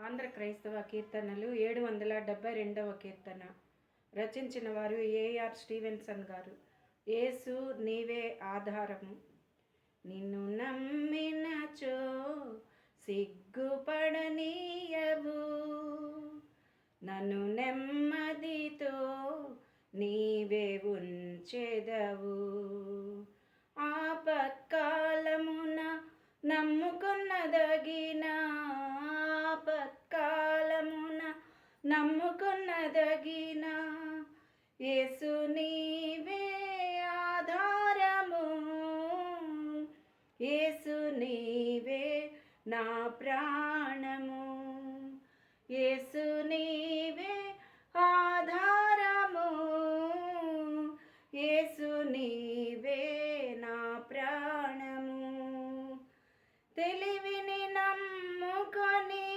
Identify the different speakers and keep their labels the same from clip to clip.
Speaker 1: ఆంధ్ర క్రైస్తవ కీర్తనలు 772వ కీర్తన. రచించిన వారు ఏఆర్ స్టీవెన్సన్ గారు. యేసు నీవే ఆధారము. నిన్ను నమ్మినచో సిగ్గుపడనీయవు, నన్ను నెమ్మదితో నీవే ఉంచెదవు. ఆపత్కాలమున నమ్ముకున్నదగిన నమ్ముకున్నదగిన యేసు నీవే ఆధారము. యేసు నీవే నా ప్రాణము. యేసు నీవే ఆధారము. యేసు నీవే నా ప్రాణము. తెలివిని నమ్ముకొని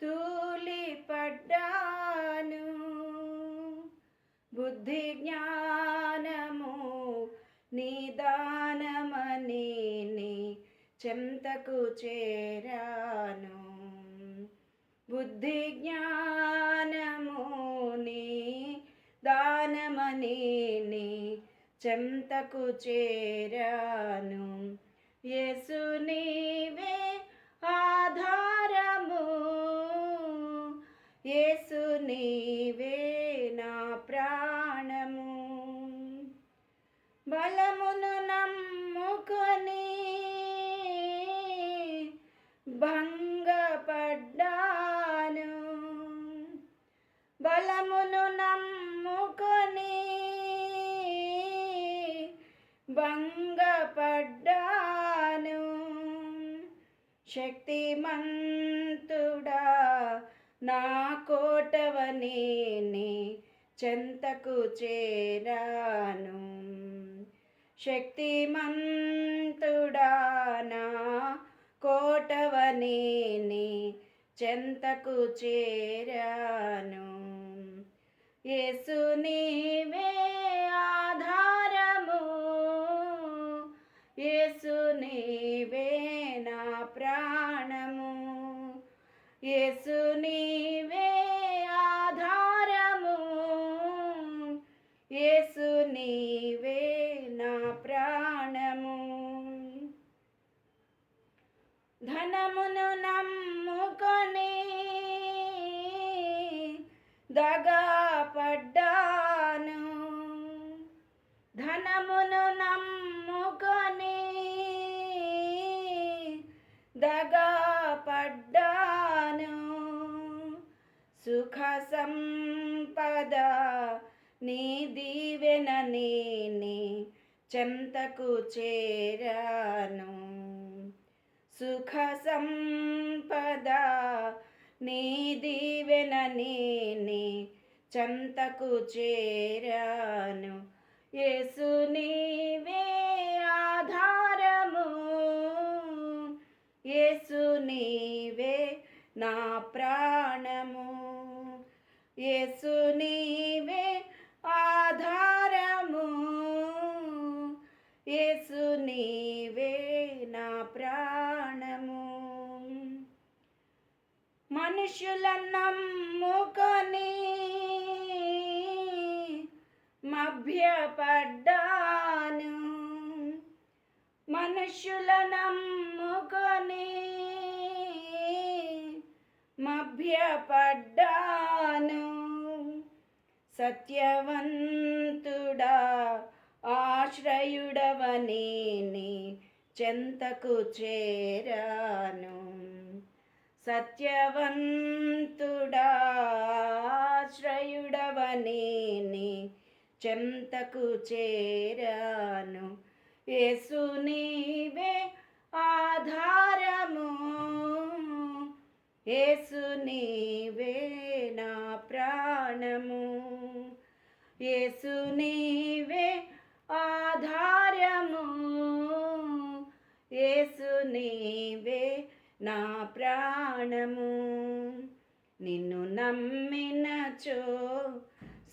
Speaker 1: తూలిపడ్డాను, బుద్ధి జ్ఞానము నిదానమని నీ చెంతకు చేరాను. బుద్ధి జ్ఞానము నిదానమని నీ చెంతకు చేరాను. యేసు నీవే ఆధారము. యేసు నీవే నా ప్రాణము. బలమును నమ్ముకొని భంగపడ్డాను, బలమును నమ్ముకొని భంగపడ్డాను. శక్తిమంతుడా నా కోటవని నీ చెంతకు చేరాను. శక్తిమంతుడా నా కోటవని నీ చెంతకు చేరాను. యేసు నీవే ఆధారము. యేసు నీవే నా ప్రాణము. యేసు నీవే ఆధారము. యేసు నీవే నా ప్రాణము. ధనమును నమ్ముకొని దగాపడ్డాను, ధనమును నమ్ముకొని దగాపడ్డాను. సుఖ సంపద నీ దీవెనని నీ చెంతకు చేరాను. సుఖ సంపద నీ దీవెనని నీ చెంతకు చేరాను. యేసు నీవే ఆధారము. యేసు నీవే నా ప్రాణము. యేసు నీవే ఆధారము. యేసు నీవే నా ప్రాణము. మనుషుల నమ్ముకొని మభ్యపడ్డాను, మనుషుల నమ్ముకొని మభ్యపడ్డాను. సత్యవంతుడా ఆశ్రయుడవని నీ చెంతకు చేరాను. సత్యవంతుడా ఆశ్రయుడవని నీ చెంతకు చేరాను. యేసు నీవే ఆధారము. యేసు నీవే నా ప్రాణము. యేసు నీవే ఆధారము. యేసు నీవే నా ప్రాణము. నిన్ను నమ్మినచో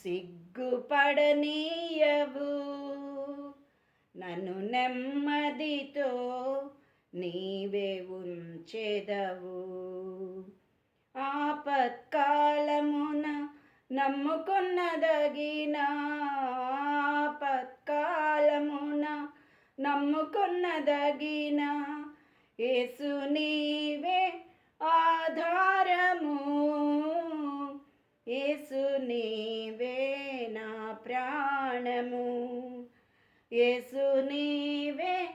Speaker 1: సిగ్గుపడనీయవు, నన్ను నెమ్మదితో నీవే ఉంచెదవు. ఆపత్కాలమున నమ్ముకొన్నదగిన, ఆపత్కాలమున నమ్ముకొన్నదగిన యేసు నీవే ఆధారము. యేసు నీవే నా ప్రాణము. యేసు నీవే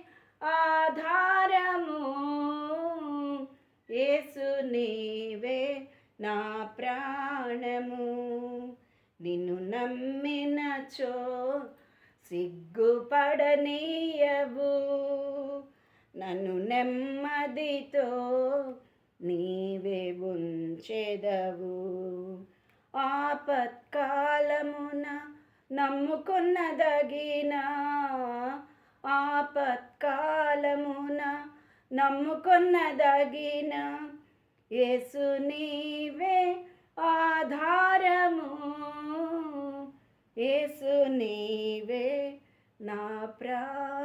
Speaker 1: ఆధారము. యేసు నీవే నా ప్రాణము. నిన్ను నమ్మినచో సిగ్గుపడనీయవు. నన్ను నెమ్మదితో నీవే ఉంచెదవు. ఆపత్కాలమున నమ్ముకొన్నదగిన, ఆపత్కాలమున నమ్ముకొన్నదగిన యేసు నీవే ఆధారము. యేసు నీవే నా ప్రాణము.